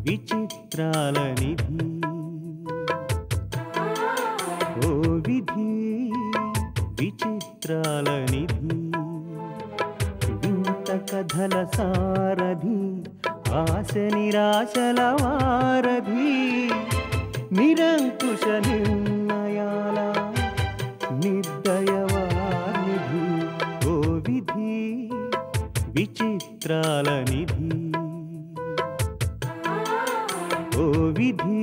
విచిత్రాల నిధి ఓ విధి విచిత్రాల నిధి వింత కథల సారథి ఆశ నిరాశల వారధి నిరంకుశ నిర్ణయాల నిర్దయవానిధి ఓ విధి విచిత్రాల నిధి ఓ విధి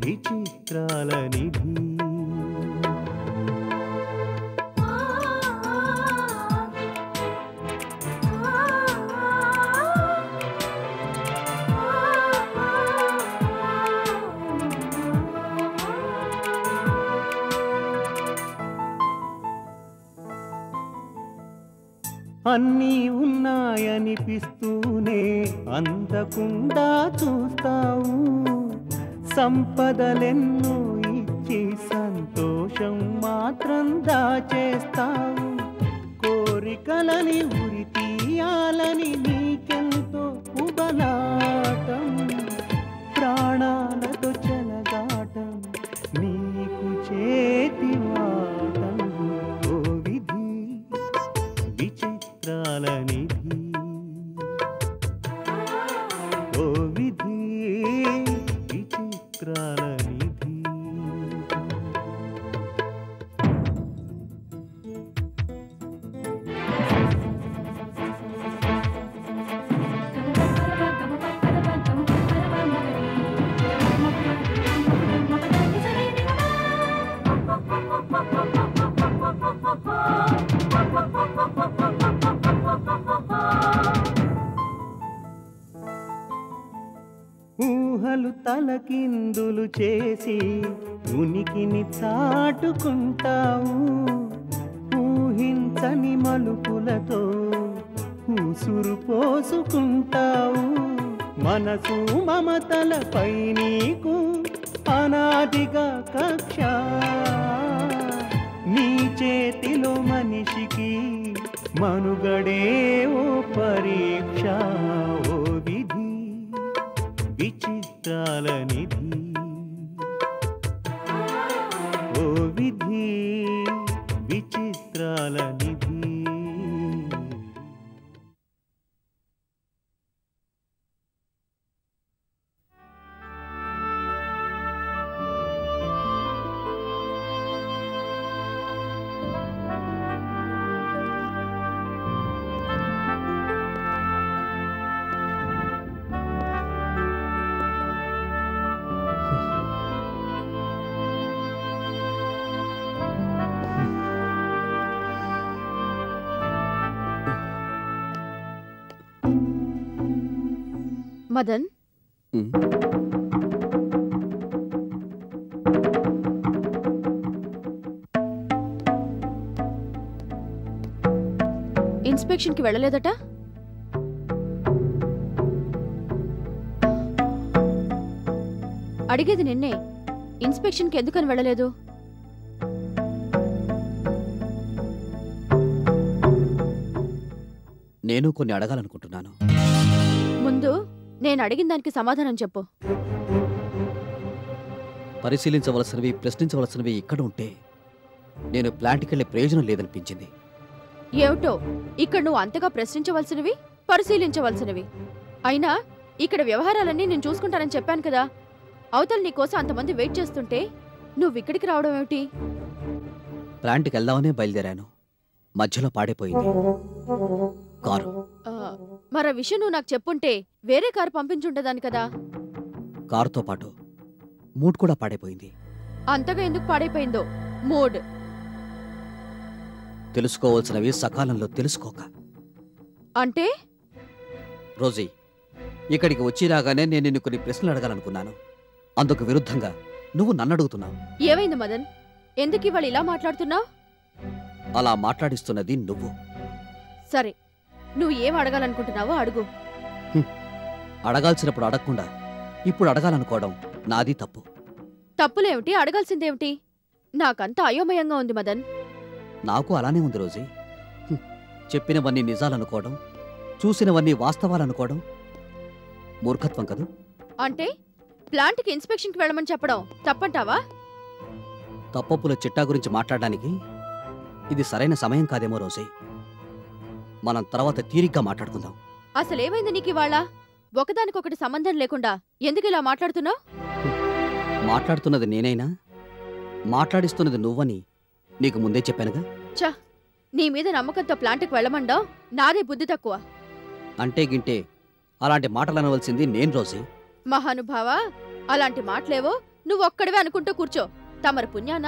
విచిత్రాల నిధి అన్నీ ఉన్నాయనిపిస్తూనే అందకుండా చూస్తావు సంపదలెన్నో ఇచ్చి సంతోషం మాత్రం దాచేస్తావు కోరికలని ఉరి తీయాలని నీకెంతో ఉబలాటం ప్రాణాలతో చెలగాటం నీకు చేతివాటం ఓ విధి విచిత్రాల నిధి ఓ విధి విచిత్రాల నిధి ఊహలు తలకిందులు చేసి ఉనికిని చాటుకుంటావు ఊహించని మలుపులతో ఊసురు పోసుకుంటావు మనసు మమతలపై నీకు అనాదిగా కక్ష నీ చేతిలో మనిషికి మనుగడే ఓ పరీక్ష ఓ విధి విచిత్రాల నిధి ఓ విధి విచిత్రాల నిధి మదన్ ఇన్స్పెక్షన్కి వెళ్ళలేదట అడిగేది నిన్నే ఇన్స్పెక్షన్కి ఎందుకని వెళ్ళలేదు నేను కొన్ని అడగాలనుకుంటున్నాను ముందు నేను అడిగిన దానికి సమాధానం చెప్పు పరిశీలించవలసినవి ప్రశ్నించవలసినవి ఇక్కడ ఉంటే నేను ప్లాంట్కి వెళ్ళే ప్రయోజనం లేదనిపించింది ఏమిటో ఇక్కడ నువ్వు అంతగా ప్రశ్నించవలసినవి పరిశీలించవలసినవి అయినా ఇక్కడ వ్యవహారాలన్నీ నేను చూసుకుంటానని చెప్పాను కదా అవతల నీకోసం అంతమంది వెయిట్ చేస్తుంటే నువ్వు ఇక్కడికి రావడం ఏమిటి ప్లాంట్కి వెళ్దామనే బయలుదేరాను మధ్యలో పాడైపోయింది కారు మరో విషయం నువ్వు నాకు చెప్పుంటే వేరే కారు పంపించుండేదాన్ని కదా కారుతో పాటు మూడ్ కూడా పాడైపోయింది అంతగా ఎందుకు పాడైపోయిందో మూడ్ తెలుసుకోవాల్సినవి సకాలంలో తెలుసుకోక అంటే రోజీ ఇక్కడికి వచ్చిరాగానే నేను నిన్ను కొన్ని ప్రశ్నలు అడగాలనుకున్నాను అందుకు విరుద్ధంగా నువ్వు నన్ను అడుగుతున్నావు ఏమైంది మదన్ ఎందుకు ఇవాళ ఇలా మాట్లాడుతున్నావు అలా మాట్లాడిస్తున్నది నువ్వు సరే నువ్వు ఏం అడగాలనుకుంటున్నావో అడుగు అడగాల్సినప్పుడు అడగకుండా ఇప్పుడు అడగాలనుకోవడం నాది తప్పు తప్పులేమిటి అడగాల్సిందేమిటి నాకంతా అయోమయంగా ఉంది మదన్ నాకు అలానే ఉంది రోజీ చెప్పినవన్నీ నిజాలనుకోవడం చూసినవన్నీ వాస్తవాలనుకోవడం మూర్ఖత్వం కదూ అంటే ప్లాంట్కి ఇన్స్పెక్షన్కి వెళ్ళమని చెప్పడం తప్పంటావా? తప్పొప్పుల చిట్టా గురించి మాట్లాడడానికి ఇది సరైన సమయం కాదేమో రోజీ. మనం తర్వాత తీరిగ్గా మాట్లాడుకుందాం. అసలేమైంది నీకు ఇవాళ? ఒకదానికొకటి సంబంధం లేకుండా ఎందుకు ఇలా మాట్లాడుతున్నావు? మాట్లాడుతున్నది నేనైనా మాట్లాడిస్తున్నది నువ్వని నీకు ముందే చెప్పానుగా. చ, నీ మీద నమ్మకంతో ప్లాంట్కి వెళ్ళమండావు. నాదే బుద్ధి తక్కువ. అంటే గింటే అలాంటి మాటలు అనవలసింది నేను రోజీ. మహానుభావా, అలాంటి మాటలేవో నువ్వొక్కడివే అనుకుంటూ కూర్చో. తమరి పుణ్యాన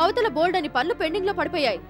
అవతల బోల్డ్ అని పనులు పెండింగ్లో పడిపోయాయి.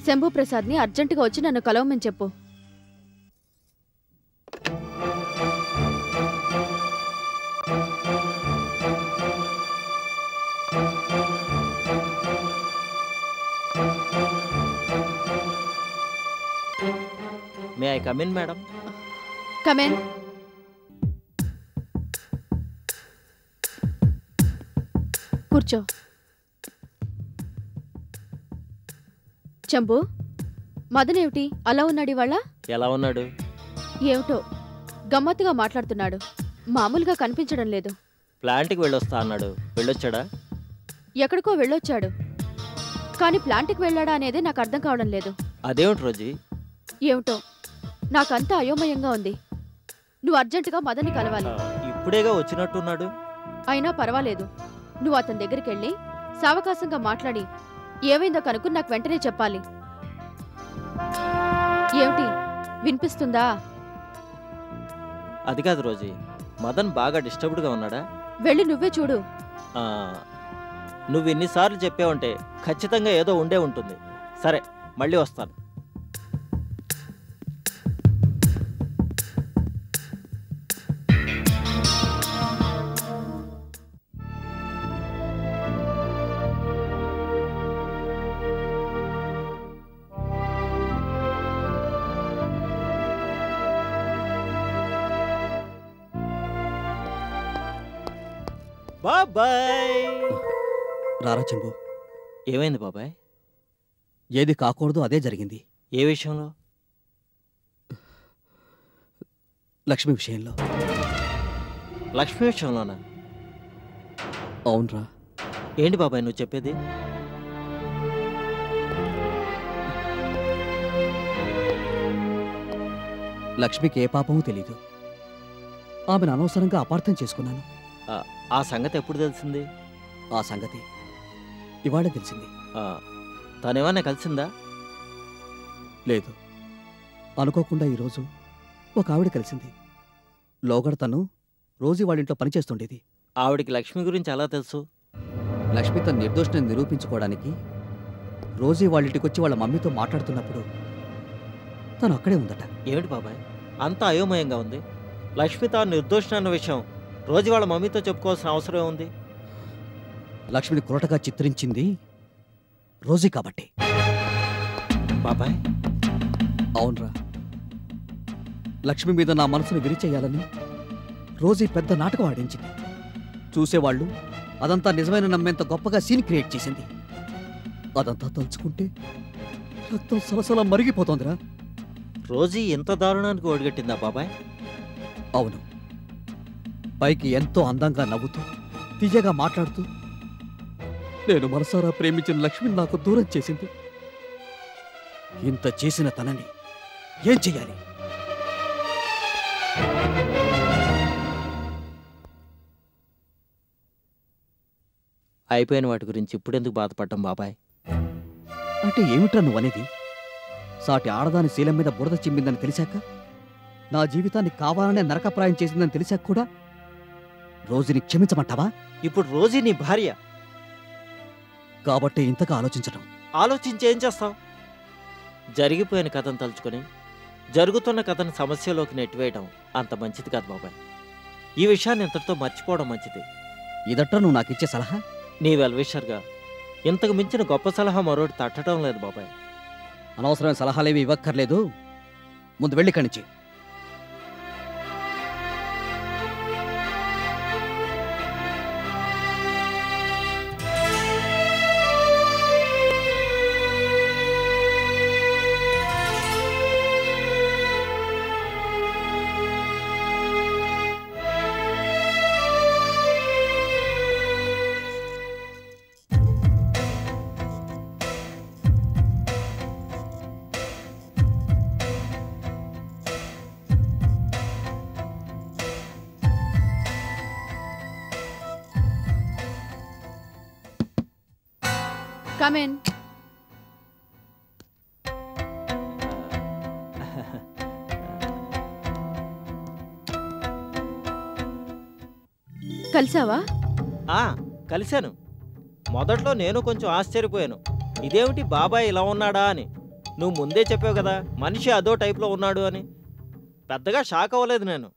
శంభు ప్రసాద్ని అర్జెంటుగా వచ్చి నన్ను కలవమని చెప్పు. May I come in madam? Come in. కూర్చో. చంబు, మదనేమిటి అలా ఉన్నాడు ఇవాళ? ఎలా ఉన్నాడు? ఏమిటో గమ్మత్తుగా మాట్లాడుతున్నాడు. మామూలుగా కనిపించడం లేదు. ప్లాంట్కి వెళ్ళొస్తా అన్నాడు. వెళ్ళొచ్చాడా? ఎక్కడికో వెళ్ళొచ్చాడు. కానీ ప్లాంట్కి వెళ్ళాడా అనేది నాకు అర్థం కావడం లేదు. అదేమిటి రోజీ? ఏమిటో నాకంతా అయోమయంగా ఉంది. నువ్వు అర్జెంటుగా మదన్ని కలవాలి. ఇప్పుడేగా వచ్చినట్టున్నాడు. అయినా పర్వాలేదు. నువ్వు అతని దగ్గరికి వెళ్ళి సావకాశంగా మాట్లాడి ఏమైందో కనుక్కుని నాకు వెంటనే చెప్పాలి. ఏమిటి, వినిపిస్తుందా? అది కాదు రోజీ, మదన్ బాగా డిస్టర్బ్డ్గా ఉన్నాడా? వెళ్ళి నువ్వే చూడు. నువ్వు ఇన్నిసార్లు చెప్పావంటే ఖచ్చితంగా ఏదో ఉండే ఉంటుంది. సరే, మళ్ళీ వస్తాను. బాబాయ్. రారా చెంబు. ఏమైంది బాబాయ్? ఏది కాకూడదు అదే జరిగింది. ఏ విషయంలో? లక్ష్మి విషయంలో. లక్ష్మి విషయంలోనా? అవునరా. ఏంటి బాబాయ్ నువ్వు చెప్పేది? లక్ష్మికి ఏ పాపమూ తెలీదు. ఆమెను అనవసరంగా అపార్థం చేసుకున్నాను. ఆ సంగతి ఎప్పుడు తెలిసింది? ఆ సంగతి ఇవాళ తెలిసింది. తనేమన్నా కలిసిందా? లేదు, అనుకోకుండా ఈరోజు ఒక ఆవిడ కలిసింది. లోగడ తను రోజు వాళ్ళింట్లో పనిచేస్తుండేది. ఆవిడికి లక్ష్మి గురించి ఎలా తెలుసు? లక్ష్మి తన నిర్దోషిని నిరూపించుకోవడానికి రోజీ వాళ్ళింటికొచ్చి వాళ్ళ మమ్మీతో మాట్లాడుతున్నప్పుడు తను అక్కడే ఉందట. ఏమిటి బాబాయ్ అంత అయోమయంగా ఉంది? లక్ష్మి తాను నిర్దోషిని అన్న విషయం రోజు వాళ్ళ మమ్మీతో చెప్పుకోవాల్సిన అవసరం ఉంది. లక్ష్మిని కురటగా చిత్రించింది రోజీ కాబట్టి. బాబాయ్. అవునరా. లక్ష్మి మీద నా మనసును విరిచేయాలని రోజీ పెద్ద నాటకం ఆడించింది. చూసేవాళ్ళు అదంతా నిజమైన నమ్మేంత గొప్పగా సీన్ క్రియేట్ చేసింది. అదంతా తలుచుకుంటే రక్తం సలసల మరిగిపోతోందిరా. రోజీ ఎంత దారుణానికి ఒడిగట్టిందా బాబాయ్? అవును. పైకి ఎంతో అందంగా నవ్వుతూ తీయగా మాట్లాడుతూ నేను మనసారా ప్రేమించిన లక్ష్మిని నాకు దూరం చేసింది. ఇంత చేసిన తనని ఏం చెయ్యాలి? అయిపోయిన వాటి గురించి ఇప్పుడెందుకు బాధపడ్డం బాబాయ్? అంటే ఏమిట్రా నువ్వనేది? సాటి ఆడదాని శీలం మీద బురద చిమ్మిందని తెలిసాక, నా జీవితాన్ని కావాలనే నరకప్రాయం చేసిందని తెలిసాక కూడా రోజుని క్షమించమంటావా? ఇప్పుడు రోజీ నీ భార్య. కాబట్టి ఇంతగా ఆలోచించడం. ఆలోచించి ఏం చేస్తావు? జరిగిపోయిన కథను తలుచుకొని జరుగుతున్న కథను సమస్యలోకి నెట్టివేయడం అంత మంచిది కాదు బాబాయ్. ఈ విషయాన్ని ఇంతటితో మర్చిపోవడం మంచిది. ఇదట్రా నువ్వు నాకు ఇచ్చే సలహా? నీ వెల్విషర్గా ఇంతకు మించిన గొప్ప సలహా మరోటి తట్టడం లేదు బాబాయ్. అనవసరమైన సలహాలేవి ఇవ్వక్కర్లేదు. ముందు వెళ్ళి ఇక్కడి నుంచి. Come in. కలిసావా? కలిశాను. మొదట్లో నేను కొంచెం ఆశ్చర్యపోయాను. ఇదేమిటి బాబాయ్ ఇలా ఉన్నాడా అని. నువ్వు ముందే చెప్పావు కదా మనిషి అదో టైప్లో ఉన్నాడు అని. పెద్దగా షాక్ అవ్వలేదు నేను.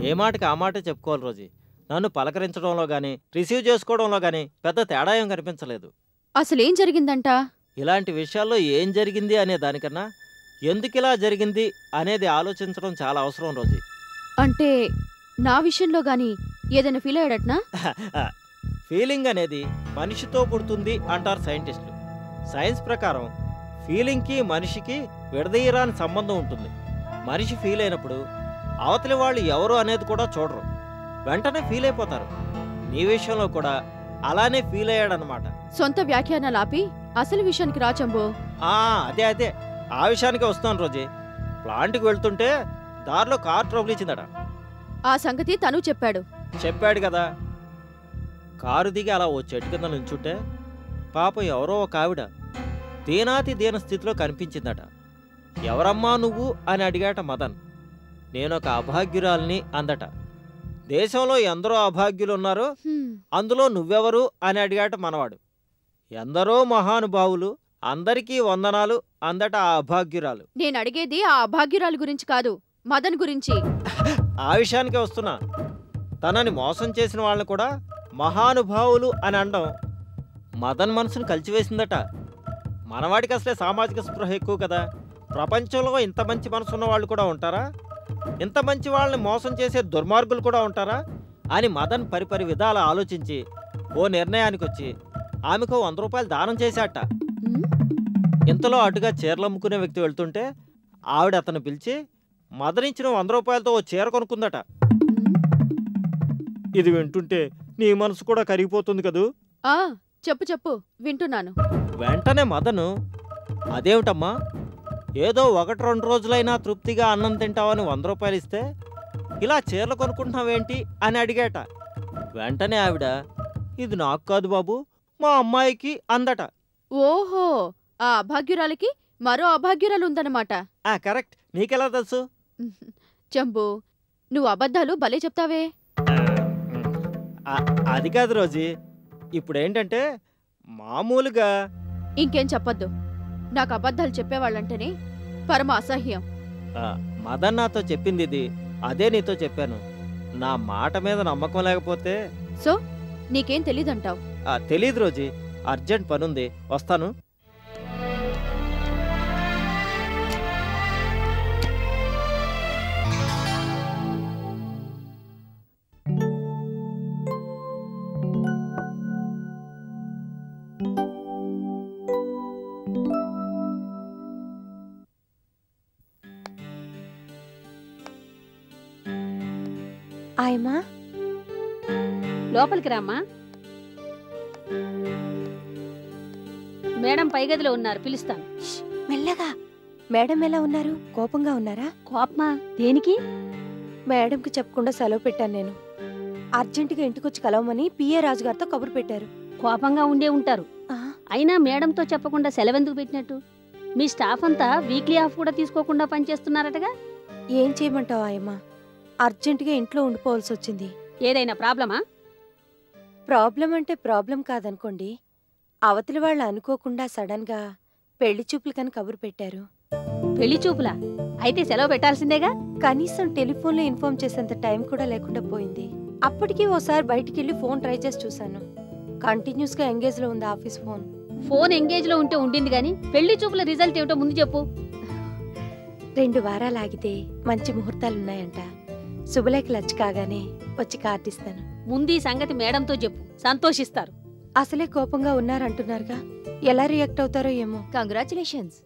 ఏ మాటకి ఆ మాట చెప్పుకోవాలి రోజీ. నన్ను పలకరించడంలో కానీ రిసీవ్ చేసుకోవడంలో కానీ పెద్ద తేడా ఏం కనిపించలేదు. అసలేం జరిగిందంట? ఇలాంటి విషయాల్లో ఏం జరిగింది అనే దానికన్నా ఎందుకు ఇలా జరిగింది అనేది ఆలోచించడం చాలా అవసరం రోజీ. అంటే నా విషయంలో గాని ఏదైనా ఫీల్ అయ్యాడట్నా? ఫీలింగ్ అనేది మనిషితో పుడుతుంది అంటారు సైంటిస్టులు. సైన్స్ ప్రకారం ఫీలింగ్కి మనిషికి విడదీయరాని సంబంధం ఉంటుంది. మనిషి ఫీల్ అయినప్పుడు అవతలి వాళ్ళు ఎవరు అనేది కూడా చూడరు, వెంటనే ఫీల్ అయిపోతారు. నీ విషయంలో కూడా అలానే ఫీల్ అయ్యాడనమాట. సొంత వ్యాఖ్యానాలు ఆపి అసలు విషయానికి రా చంబు. అదే ఆ విషయానికే వస్తున్నాను రోజీ. ప్లాంట్కి వెళ్తుంటే దారిలో కార్ ట్రబుల్ ఇచ్చిందట. ఆ సంగతి తను చెప్పాడు కదా. కారు దిగి అలా ఓ చెట్టు కింద నుంచుంటే పాప ఎవరో ఒక ఆవిడ దీనాతి దీన స్థితిలో కనిపించిందట. ఎవరమ్మా నువ్వు అని అడిగాట మదన్. నేనొక అభాగ్యురాల్ని అందట. దేశంలో ఎందరో అభాగ్యులున్నారు, అందులో నువ్వెవరు అని అడిగాట మనవాడు. ఎందరో మహానుభావులు, అందరికీ వందనాలు అందట ఆ అభాగ్యురాలు. నేను అడిగేది ఆ అభాగ్యురాలు గురించి కాదు, మదన్ గురించి. ఆ విషయానికే వస్తున్నా. తనని మోసం చేసిన వాళ్ళని కూడా మహానుభావులు అని అనడం మదన్ మనసును కలిచివేసిందట. మనవాడికి అసలే సామాజిక స్పృహ ఎక్కువ కదా. ప్రపంచంలో ఇంత మంచి మనసు ఉన్న వాళ్ళు కూడా ఉంటారా? ఇంత మంచి వాళ్ళని మోసం చేసే దుర్మార్గులు కూడా ఉంటారా అని మదన్ పరిపరి విధాలు ఆలోచించి ఓ నిర్ణయానికి వచ్చి ఆమెకు 100 రూపాయలు దానం చేశాట. ఇంతలో అటుగా చీరలు అమ్ముకునే వ్యక్తి వెళ్తుంటే ఆవిడ అతను పిలిచి మదన్ ఇచ్చిన 100 రూపాయలతో ఓ చీర కొనుక్కుందట. ఇది వింటుంటే నీ మనసు కూడా కరిగిపోతుంది కదూ. చెప్పు వింటున్నాను. వెంటనే మదను, అదేమిటమ్మా, ఏదో 1-2 రోజులైనా తృప్తిగా అన్నం తింటావని 100 రూపాయలు ఇస్తే ఇలా చీరలు కొనుక్కుంటున్నావేంటి అని అడిగాట. వెంటనే ఆవిడ, ఇది నాకు కాదు బాబు, మా అమ్మాయికి అందట. ఓహో, ఆ అభాగ్యురాలకి మరో అభాగ్యురాలు ఉందన్నమాట. కరెక్ట్. నీకెలా తెలుసు? చంబు, నువ్వు అబద్ధాలు భలే చెప్తావే. అది కాదు రోజీ. ఇప్పుడేంటంటే మామూలుగా ఇంకేం చెప్పొద్దు. నాకు అబద్ధాలు చెప్పేవాళ్ళంటేనే పరమ అసహ్యం. మదన్ నాతో చెప్పింది ఇది, అదే నీతో చెప్పాను. నా మాట మీద నమ్మకం లేకపోతే సో నీకేం తెలీదంటావు? తెలీదు రోజీ. అర్జెంట్ పనుంది, వస్తాను. ఆయమ్మా, లోపలికి రామ్మా. మేడం పై గదిలో ఉన్నారు, పిలుస్తాను. మెల్లగా. మేడం ఎలా ఉన్నారు? కోపంగా ఉన్నారా? కోపమా? దేనికి? మేడంకి చెప్పకుండా సెలవు పెట్టాను నేను. అర్జెంటుగా ఇంటికొచ్చి కలవమని పిఏ రాజుగారితో కబురు పెట్టారు. కోపంగా ఉండే ఉంటారు. అయినా మేడంతో చెప్పకుండా సెలవెందుకు పెట్టినట్టు? మీ స్టాఫ్ అంతా వీక్లీ ఆఫ్ కూడా తీసుకోకుండా పనిచేస్తున్నారటగా. ఏం చేయమంటావు ఆయమ్మా, అర్జెంటుగా ఇంట్లో ఉండిపోవాల్సి వచ్చింది. ఏదైనా ప్రాబ్లమా? ప్రాబ్లం అంటే ప్రాబ్లం కాదనుకోండి. అవతలి వాళ్ళు అనుకోకుండా సడన్గా పెళ్లి చూపులకని కబురు పెట్టారు. పెళ్లి చూపులా? అయితే సెలవు పెట్టాల్సిందేగా. కనీసం టెలిఫోన్లో ఇన్ఫార్మ్ చేసేంత టైం కూడా లేకుండా పోయింది. అప్పటికి ఓసారి బయటికెళ్ళి ఫోన్ ట్రై చేసి చూశాను. కంటిన్యూస్గా ఎంగేజ్లో ఉంది ఆఫీస్ ఫోన్. ఫోన్ ఎంగేజ్ లో ఉంటే ఉండింది గాని పెళ్లి చూపుల రిజల్ట్ ఏమిటో ముందు చెప్పు. 2 వారాలు ఆగితే మంచి ముహూర్తాలున్నాయంట. శుభలేఖలు వచ్చి కాగానే వచ్చి కార్డిస్తాను. ముందు ఈ సంగతి మేడంతో చెప్పు, సంతోషిస్తారు. అసలే కోపంగా ఉన్నారంటున్నారుగా, ఎలా రియాక్ట్ అవుతారో ఏమో. Congratulations.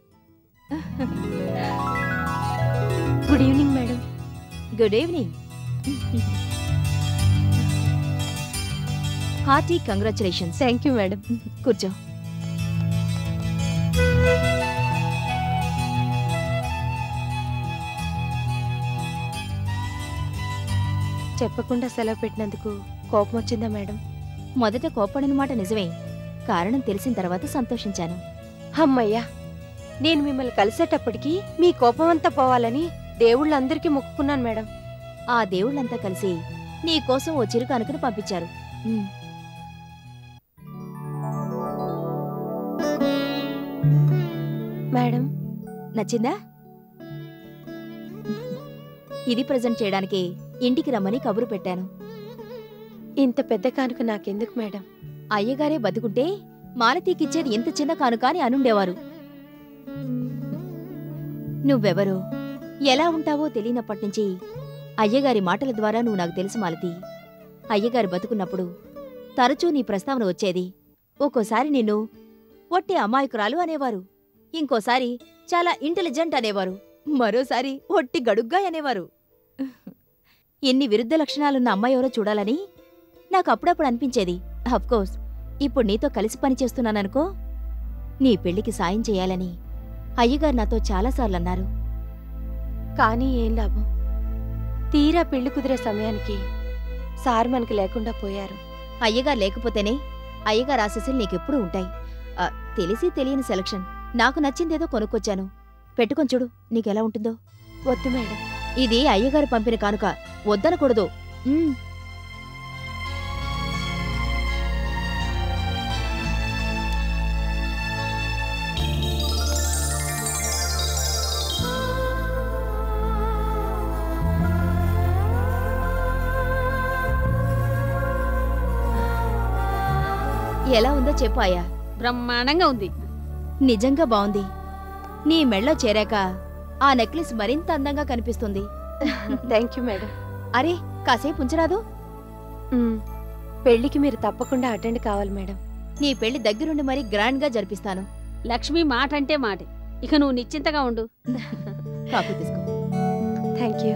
Good evening madam. Good evening. Hearty congratulations. Thank you madam. కూర్చో. చెప్పకుండా సెలవు పెట్టినందుకు కోపం వచ్చిందా మేడం? మొదట కోప్పడిన మాట నిజమే, కారణం తెలిసిన తర్వాత సంతోషించాను. అమ్మయ్యా, నేను మిమ్మల్ని కలిసేటప్పటికి మీ కోపం అంతా పోవాలని దేవుళ్ళందరికీ మొక్కుకున్నాను మేడం. ఆ దేవుళ్ళంతా కలిసి నీ కోసం ఓ చిరుకు అనుకుని పంపించారు. మేడం, నచ్చిందా? ఇది ప్రజెంట్ చేయడానికి ఇంటికి రమ్మని కబురు పెట్టాను. ఇంత పెద్ద కానుక నాకెందుకు మేడం? అయ్యగారే బతుకుంటే మాలతీకిచ్చేది ఇంత చిన్న కానుక అని అనుండేవారు. నువ్వెవరో ఎలా ఉంటావో తెలియనప్పటినుంచి అయ్యగారి మాటల ద్వారా నువ్వు నాకు తెలుసు మాలతి. అయ్యగారు బతుకున్నప్పుడు తరచూ నీ ప్రస్తావన వచ్చేది. ఒక్కోసారి నిన్ను ఒట్టి అమాయకురాలు అనేవారు, ఇంకోసారి చాలా ఇంటెలిజెంట్ అనేవారు, మరోసారి ఒట్టి గడుగ్గా అనేవారు. ఎన్ని విరుద్ధ లక్షణాలున్న అమ్మాయి ఎవరో చూడాలని నాకు అప్పుడప్పుడు అనిపించేది. అఫ్కోర్స్ ఇప్పుడు నీతో కలిసి పనిచేస్తున్నాననుకో, నీ పెళ్లికి సాయం చేయాలని అయ్యగారు నాతో చాలాసార్లు అన్నారు. కానీ ఏం లాభం, తీరా పెళ్లి కుదిరే సమయానికి సార్ మనకి లేకుండా పోయారు. అయ్యగారు లేకపోతేనే అయ్యగారు ఆశీస్సులు నీకెప్పుడూ ఉంటాయి. తెలిసి తెలియని సెలక్షన్, నాకు నచ్చిందేదో కొనుక్కొచ్చాను, పెట్టుకొని చూడు నీకెలా ఉంటుందో. వద్దు మేడం. ఇది అయ్యగారు పంపిన కానుక, వద్దనకూడదు. ఎలా ఉందో చెప్పు అయ్యా. బ్రహ్మాండంగా ఉంది. నిజంగా బావుంది. నీ మెళ్ళో చేరాక ఆ నెక్లెస్ మరింత అందంగా కనిపిస్తుంది. Thank you madam. అరే కాసేపు ఉంచరాదు? పెళ్లికి మీరు తప్పకుండా అటెండ్ కావాలి మేడం. నీ పెళ్లి దగ్గరుండి మరీ గ్రాండ్ గా జరిపిస్తాను. లక్ష్మి మాట అంటే మాటే. ఇక నువ్వు నిశ్చింతగా ఉండు. కాఫీ తీసుకో. Thank you.